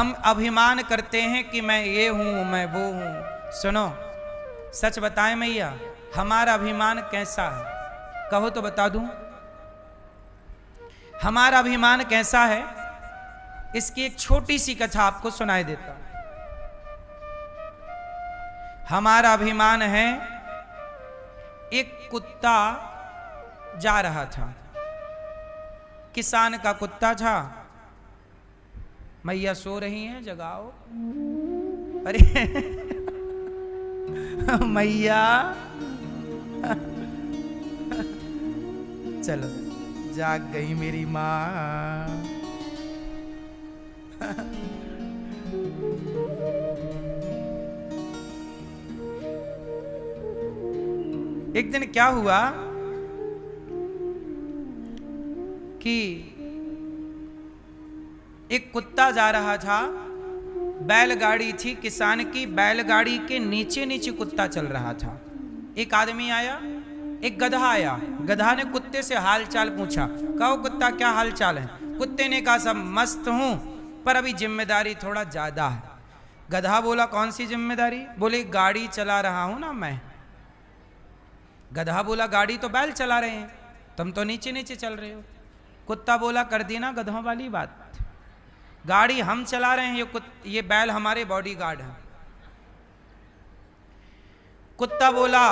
हम अभिमान करते हैं कि मैं ये हूं, मैं वो हूं। सुनो, सच बताएं मैया, हमारा अभिमान कैसा है? कहो तो बता दूं। हमारा अभिमान कैसा है, इसकी एक छोटी सी कथा आपको सुनाई देता हूं। हमारा अभिमान है, एक कुत्ता जा रहा था, किसान का कुत्ता था। मैया सो रही हैं, जगाओ। अरे मैया चलो, जाग गई मेरी माँ। एक दिन क्या हुआ कि एक कुत्ता जा रहा था, बैलगाड़ी थी किसान की, बैलगाड़ी के नीचे नीचे कुत्ता चल रहा था। एक आदमी आया, एक गधा आया, गधा ने कुत्ते से हाल चाल पूछा। कहो कुत्ता, क्या हाल चाल है? कुत्ते ने कहा सब मस्त हूं, पर अभी जिम्मेदारी थोड़ा ज्यादा है। गधा बोला कौन सी जिम्मेदारी? बोले गाड़ी चला रहा हूं ना मैं। गधा बोला गाड़ी तो बैल चला रहे हैं, तुम तो नीचे नीचे चल रहे हो। कुत्ता बोला कर दी ना गधों वाली बात, गाड़ी हम चला रहे हैं, ये बैल हमारे बॉडीगार्ड हैं। कुत्ता बोला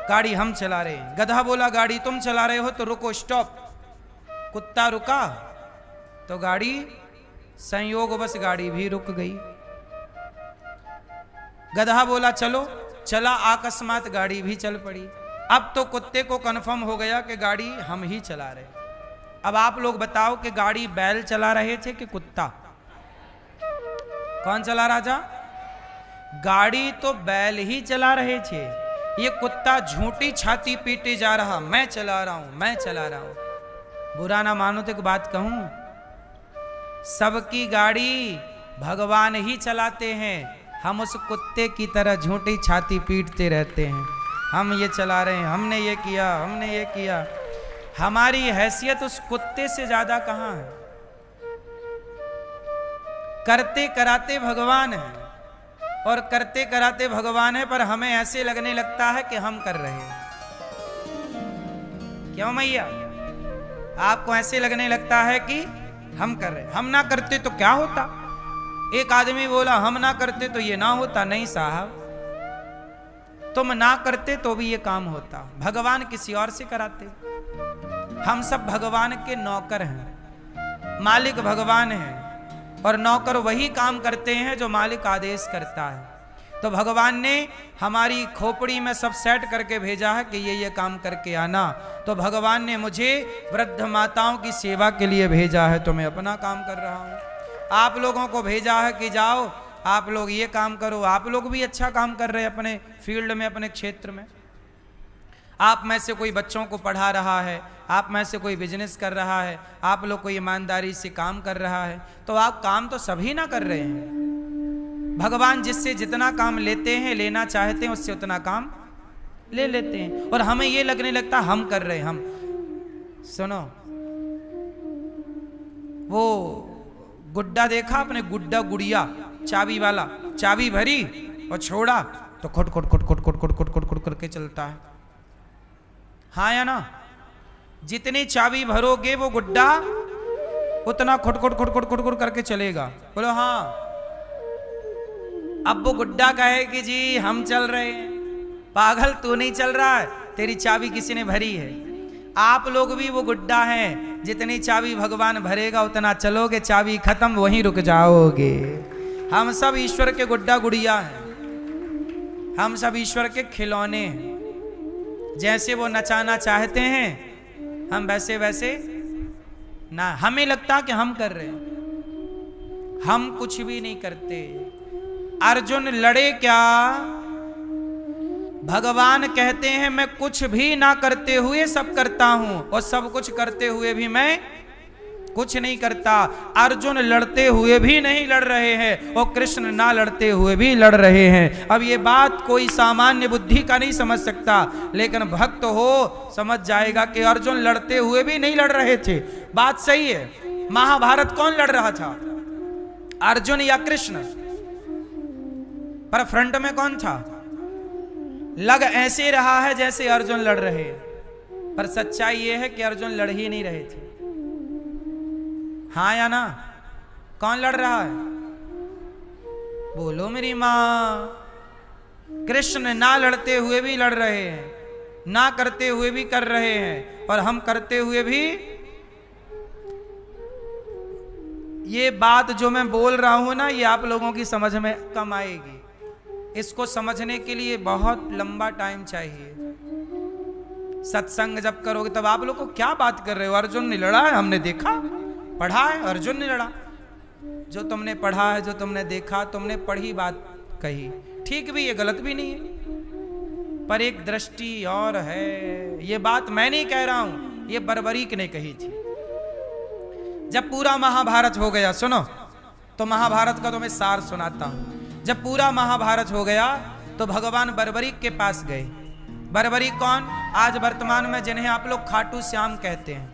गाड़ी हम चला रहे हैं। गधा बोला गाड़ी तुम चला रहे हो तो रुको, स्टॉप। कुत्ता रुका तो गाड़ी, संयोग बस गाड़ी भी रुक गई। गधा बोला चलो, चला, अकस्मात गाड़ी भी चल पड़ी। अब तो कुत्ते को कंफर्म हो गया कि गाड़ी हम ही चला रहे। अब आप लोग बताओ कि गाड़ी बैल चला रहे थे कि कुत्ता? कौन चला रहा था? गाड़ी तो बैल ही चला रहे थे। ये कुत्ता झूठी छाती पीटे जा रहा, मैं चला रहा हूं, मैं चला रहा हूं। बुरा ना मानो तो एक बात कहूं, सबकी गाड़ी भगवान ही चलाते हैं, हम उस कुत्ते की तरह झूठी छाती पीटते रहते हैं। हम ये चला रहे हैं, हमने ये किया, हमने ये किया। हमारी हैसियत उस कुत्ते से ज्यादा कहां है? करते कराते भगवान है, और करते कराते भगवान है, पर हमें ऐसे लगने लगता है कि हम कर रहे हैं। क्यों मैया? आपको ऐसे लगने लगता है कि हम कर रहे हैं। हम ना करते तो क्या होता? एक आदमी बोला हम ना करते तो ये ना होता। नहीं साहब, तुम ना करते तो भी ये काम होता, भगवान किसी और से कराते। हम सब भगवान के नौकर हैं, मालिक भगवान है, और नौकर वही काम करते हैं जो मालिक आदेश करता है। तो भगवान ने हमारी खोपड़ी में सब सेट करके भेजा है कि ये काम करके आना। तो भगवान ने मुझे वृद्ध माताओं की सेवा के लिए भेजा है, तो मैं अपना काम कर रहा हूँ। आप लोगों को भेजा है कि जाओ आप लोग ये काम करो। आप लोग भी अच्छा काम कर रहे हैं अपने फील्ड में, अपने क्षेत्र में। आप में से कोई बच्चों को पढ़ा रहा है, आप में से कोई बिजनेस कर रहा है, आप लोग कोई ईमानदारी से काम कर रहा है। तो आप काम तो सभी ना कर रहे हैं। भगवान जिससे जितना काम लेते हैं, लेना चाहते हैं, उससे उतना काम ले लेते हैं, और हमें ये लगने लगता हम कर रहे हैं। हम सुनो, वो गुड्डा देखा आपने? गुड्डा गुड़िया चाबी वाला, चाबी भरी और छोड़ा तो खुट खुट खुट खुट खुट खुट खुट खुट खुट करके चलता है। हाँ या ना? जितनी चाबी भरोगे वो गुड्डा उतना खुट खुट खुट खुट खुट खुट करके चलेगा। बोलो हाँ। अब वो गुड्डा कहे कि जी हम चल रहे हैं। पागल, तू नहीं चल रहा है, तेरी चाबी किसी ने भरी है। आप लोग भी वो गुड्डा हैं, जितनी चाबी भगवान भरेगा उतना चलोगे, चाबी खत्म वहीं रुक जाओगे। हम सब ईश्वर के गुड्डा गुड़िया हैं, हम सब ईश्वर के खिलौने हैं। जैसे वो नचाना चाहते हैं हम वैसे वैसे ना, हमें लगता कि हम कर रहे हैं, हम कुछ भी नहीं करते। अर्जुन लड़े क्या? भगवान कहते हैं मैं कुछ भी ना करते हुए सब करता हूं, और सब कुछ करते हुए भी मैं कुछ नहीं करता। अर्जुन लड़ते हुए भी नहीं लड़ रहे हैं, और कृष्ण ना लड़ते हुए भी लड़ रहे हैं। अब ये बात कोई सामान्य बुद्धि का नहीं समझ सकता, लेकिन भक्त हो समझ जाएगा कि अर्जुन लड़ते हुए भी नहीं लड़ रहे थे। बात सही है। महाभारत कौन लड़ रहा था? अर्जुन या कृष्ण, पर फ्रंट में कौन था? लग ऐसे रहा है जैसे अर्जुन लड़ रहे हैं, पर सच्चाई यह है कि अर्जुन लड़ ही नहीं रहे थे। हाँ या ना? कौन लड़ रहा है? बोलो मेरी मां। कृष्ण ना लड़ते हुए भी लड़ रहे हैं, ना करते हुए भी कर रहे हैं, और हम करते हुए भी। ये बात जो मैं बोल रहा हूं ना, ये आप लोगों की समझ में कम आएगी। इसको समझने के लिए बहुत लंबा टाइम चाहिए। सत्संग जब करोगे तब आप लोग को क्या बात कर रहे हो? अर्जुन ने लड़ा है, हमने देखा पढ़ा है, अर्जुन ने लड़ा। जो तुमने पढ़ा है, जो तुमने देखा, तुमने पढ़ी बात कही, ठीक भी है, गलत भी नहीं है, पर एक दृष्टि और है। ये बात मैं नहीं कह रहा हूं, ये बर्बरीक ने कही थी। जब पूरा महाभारत हो गया, सुनो तो महाभारत का तो मैं सार सुनाता हूं। जब पूरा महाभारत हो गया तो भगवान बर्बरीक के पास गए। बर्बरीक कौन? आज वर्तमान में जिन्हें आप लोग खाटू श्याम कहते हैं।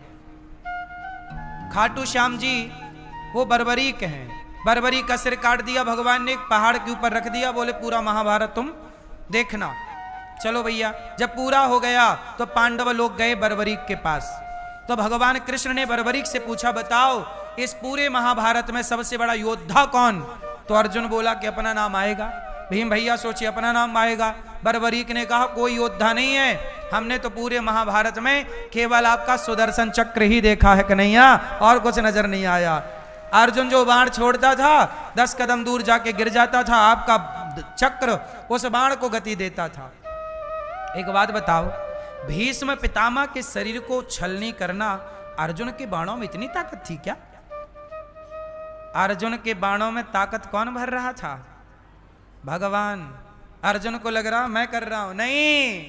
खाटू श्याम जी वो बर्बरीक हैं। बर्बरीक का सिर काट दिया भगवान ने, एक पहाड़ के ऊपर रख दिया, बोले पूरा महाभारत तुम देखना। चलो भैया, जब पूरा हो गया तो पांडव लोग गए बर्बरीक के पास। तो भगवान कृष्ण ने बर्बरीक से पूछा, बताओ इस पूरे महाभारत में सबसे बड़ा योद्धा कौन? तो अर्जुन बोला कि अपना नाम आएगा। भीम भैया सोचिए, अपना नाम आएगा। बर्बरीक ने कहा कोई योद्धा नहीं है, हमने तो पूरे महाभारत में केवल आपका सुदर्शन चक्र ही देखा है कन्हैया, और कुछ नजर नहीं आया। अर्जुन जो बाण छोड़ता था 10 कदम दूर जाके गिर जाता था, आपका चक्र उस बाण को गति देता था। एक बात बताओ, भीष्म पितामह के शरीर को छलनी करना, अर्जुन के बाणों में इतनी ताकत थी क्या? अर्जुन के बाणों में ताकत कौन भर रहा था? भगवान। अर्जुन को लग रहा मैं कर रहा हूं, नहीं।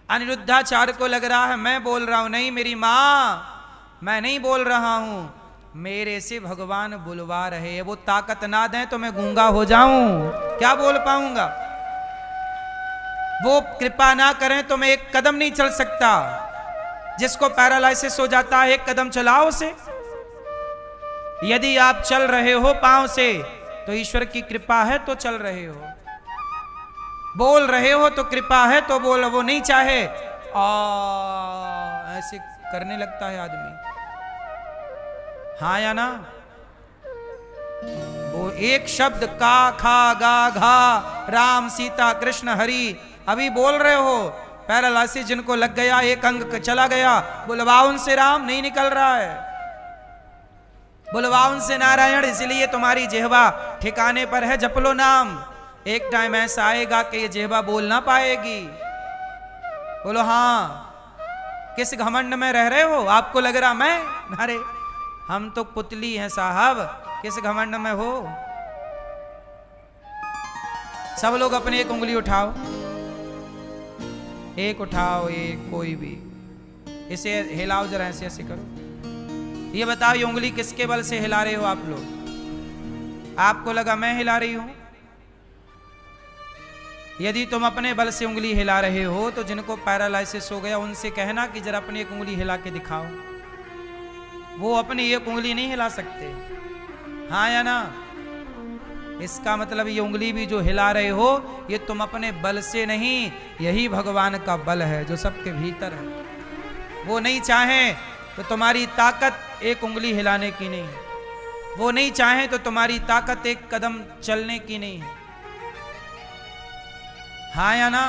अनिरुद्धाचार्य को लग रहा है मैं बोल रहा हूं, नहीं मेरी मां, मैं नहीं बोल रहा हूं, मेरे से भगवान बुलवा रहे हैं। वो ताकत ना दें तो मैं गूंगा हो जाऊं, क्या बोल पाऊंगा? वो कृपा ना करें तो मैं एक कदम नहीं चल सकता। जिसको पैरालाइसिस हो जाता है, एक कदम चलाओ उसे। यदि आप चल रहे हो पांव से तो ईश्वर की कृपा है तो चल रहे हो, बोल रहे हो तो कृपा है तो बोल। वो नहीं चाहे ऐसे करने लगता है आदमी। हाँ या ना? वो एक शब्द का खा गा घा राम सीता कृष्ण हरि अभी बोल रहे हो, पैरालाइसिस जिनको लग गया, एक अंग चला गया, बुलवाओ उनसे राम नहीं निकल रहा है, बुलवाओ उनसे नारायण। इसलिए तुम्हारी जिह्वा ठिकाने पर है, जप लो नाम। एक टाइम ऐसा आएगा कि ये जिह्वा बोल ना पाएगी। बोलो हाँ। किस घमंड में रह रहे हो? आपको लग रहा मैं, अरे हम तो पुतली हैं साहब, किस घमंड में हो? सब लोग अपनी एक उंगली उठाओ, एक उठाओ, एक कोई भी, इसे हिलाओ जरा, ऐसे ऐसे करो। ये बताओ ये उंगली किसके बल से हिला रहे हो आप लोग? आपको लगा मैं हिला रही हूं? यदि तुम अपने बल से उंगली हिला रहे हो तो जिनको पैरालाइसिस हो गया उनसे कहना कि जरा अपनी एक उंगली हिला के दिखाओ। वो अपनी एक उंगली नहीं हिला सकते। हाँ या ना? इसका मतलब ये उंगली भी जो हिला रहे हो ये तुम अपने बल से नहीं, यही भगवान का बल है जो सबके भीतर है। वो नहीं चाहे तो तुम्हारी ताकत एक उंगली हिलाने की नहीं, वो नहीं चाहे तो तुम्हारी ताकत एक कदम चलने की नहीं है। हाँ या ना?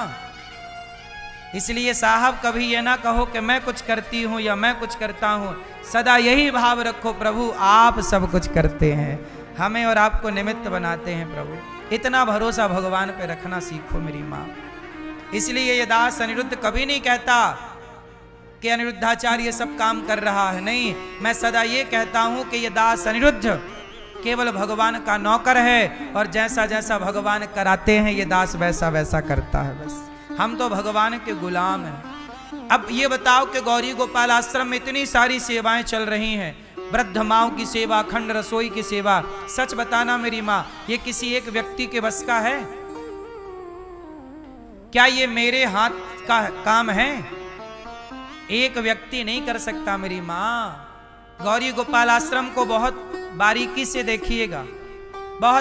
इसलिए साहब कभी ये ना कहो कि मैं कुछ करती हूं या मैं कुछ करता हूं, सदा यही भाव रखो प्रभु आप सब कुछ करते हैं, हमें और आपको निमित्त बनाते हैं प्रभु। इतना भरोसा भगवान पे रखना सीखो मेरी माँ। इसलिए ये दास अनिरुद्ध कभी नहीं कहता कि अनिरुद्धाचार्य सब काम कर रहा है, नहीं, मैं सदा ये कहता हूं कि ये दास अनिरुद्ध केवल भगवान का नौकर है, और जैसा जैसा भगवान कराते हैं ये दास वैसा वैसा करता है। बस हम तो भगवान के गुलाम हैं। अब ये बताओ कि गौरी गोपाल आश्रम में इतनी सारी सेवाएं चल रही हैं, वृद्ध माओं की सेवा, अखंड रसोई की सेवा, सच बताना मेरी माँ, ये किसी एक व्यक्ति के बस का है क्या? ये मेरे हाथ का काम है? एक व्यक्ति नहीं कर सकता मेरी माँ। गौरी गोपाल आश्रम को बहुत बारीकी से देखिएगा। बहुत